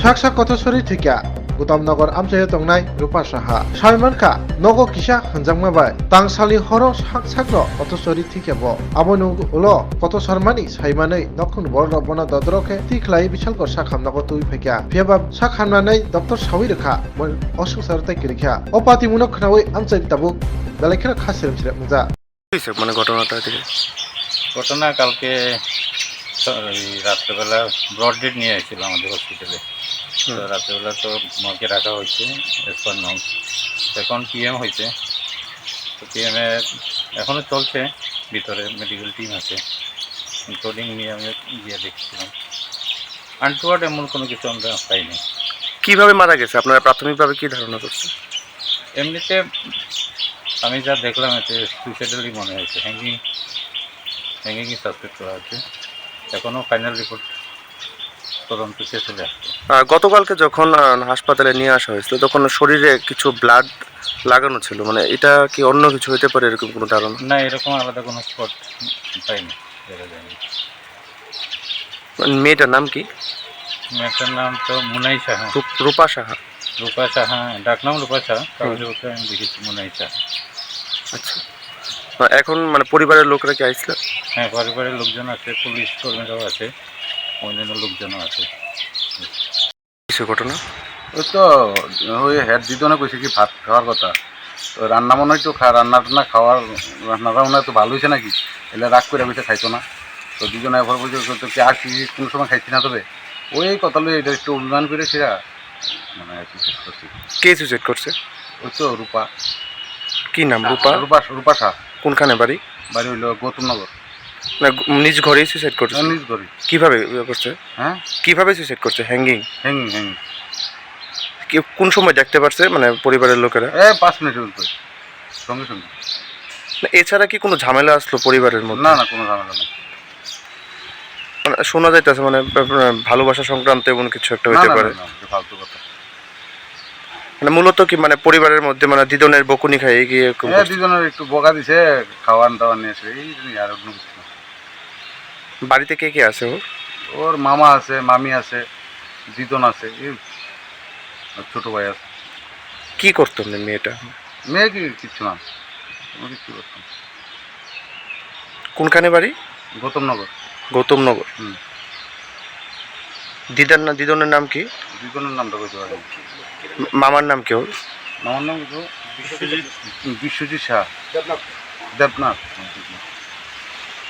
Saksa Kotosori Tika, Gutamnagor Amsaya Tongnai, Rupa Saha, Salmanka, Nogo Kisha, Hanjangmabai, Tangsali Horo Sakro, Kotosori Tikabo, Abonu Ulo, Kotosarmani, Saimane, Nokun Bordo Bona Dodroke, Tiklai, Bichalko Sakam Nagotu Peka, Piabab Sakhanane, Dr. Sawirka, Osu Sarta Kirika, Opati Munoknawi, Amsay Tabu, Dalekra Kasir Muza. মানে ঘটনাটা থেকে ঘটনা কালকে রাত্রেবেলা broad dead নিয়ে এসেছিল আমাদের হসপিটালে। তো রাত্রেবেলা তো মর্গে রাখা হয়েছে এসপার নং, এখন পিএম হয়েছে। তো পিএমে এখনও চলছে, ভিতরে মেডিকেল টিম আছে, ইনক্লুডিং নিয়ে আমি গিয়ে দেখছিলাম। আনটুয়ার্ড এমন কোনো কিছু আমরা পাইনি। কিভাবে মারা গেছে আপনারা প্রাথমিকভাবে কি ধারণা করছেন? এমনিতে আমি যা দেখলাম এতে সুইসাইডালি মনে হয়েছে, হ্যাঙ্গিংই সাসপেক্ট করা হচ্ছে। এখনও ফাইনাল রিপোর্ট তদন্ত শেষ চলে আসছে। গতকালকে যখন হাসপাতালে নিয়ে আসা হয়েছিল তখন শরীরে কিছু ব্লাড লাগানো ছিল, মানে এটা কি অন্য কিছু হতে পারে এরকম কোনো ধারণা? না, এরকম আলাদা কোনো স্পট পাইনি, দেখা যায়নি। মেয়েটার নাম কি? মেয়েটার নাম তো মুনাই সাহা। রূপা সাহা। রূপা সাহা, ডাকনাম রূপা সাহা, কাগজে পত্রে আমি দেখেছি মুনাই সাহা। আচ্ছা, এখন মানে পরিবারের লোকরা কি আইছিল? হ্যাঁ, পরিবারের লোকজন আছে, পুলিশ কর্মীরাও আছে, অন্যান্য লোকজনও আছে। কিছু ঘটনা ওই তো ওই হেড দিত না, কইছে কি ভাত খাওয়ার কথা, তো রান্না মনে হয় তো রান্না টান্না খাওয়ার রান্নাটা মনে হয় তো ভালো হয়েছে নাকি, এলে রাগ করে কইছে খাইতো না। তো দুজনে এবার বলছে তো কি আর কি কোনো সময় খাইছি না, তবে ওই কথা লই এটা একটু অভিমান করে সেরা মানে আর কি শেষ করছি। কে সুইসাইড করছে? ওই তো রূপা। কি নাম? রূপা। রূপা শাহ। কোনখানে বাড়ি? বাড়ি হইল গৌতমনগর। না, নিজ ঘরেই সুইসাইড করছে? নিজ করি। কিভাবে করছে? হ্যাঁ, কিভাবে সুইসাইড করছে? হ্যাঙ্গিং? Hanging hanging. কোন সময় দেখতে পারছে মানে পরিবারের লোকেরা? 5 মিনিটের উপরে, সঙ্গে সঙ্গে। এছাড়া কি কোনো ঝামেলা আসলো পরিবারের মধ্যে? না না, কোনো ঝামেলা নেই। মানে শোনা যাইতেছে মানে ভালোবাসা সংক্রান্ত এমন কিছু একটা হইতে পারে। ফালতু কথা। মানে মূলত কি মানে পরিবারের মধ্যে মানে দিদনের বকুনি খাই গিয়ে দুজনের একটু বকা দিছে, খাওয়ান দাওয়ান নিয়ে এসে এই জন্যই, আর অন্য কিছু না। বাড়িতে কে কে আছে? ওর মামা আছে, মামি আছে, দিদন আছে, এই ছোট ভাই আছে। কি করতো মেয়েটা? মেয়ে কি কিচ্ছু না, কোনো কিছু করতাম। কোনখানে বাড়ি? গৌতমনগর। গৌতমনগর। দিদনের নাম কি? দিদনের নামটা বলতে পারি। মামার নাম কি ওর? মামার নাম বিশ্বজিৎ শাহ, দেবনাথ।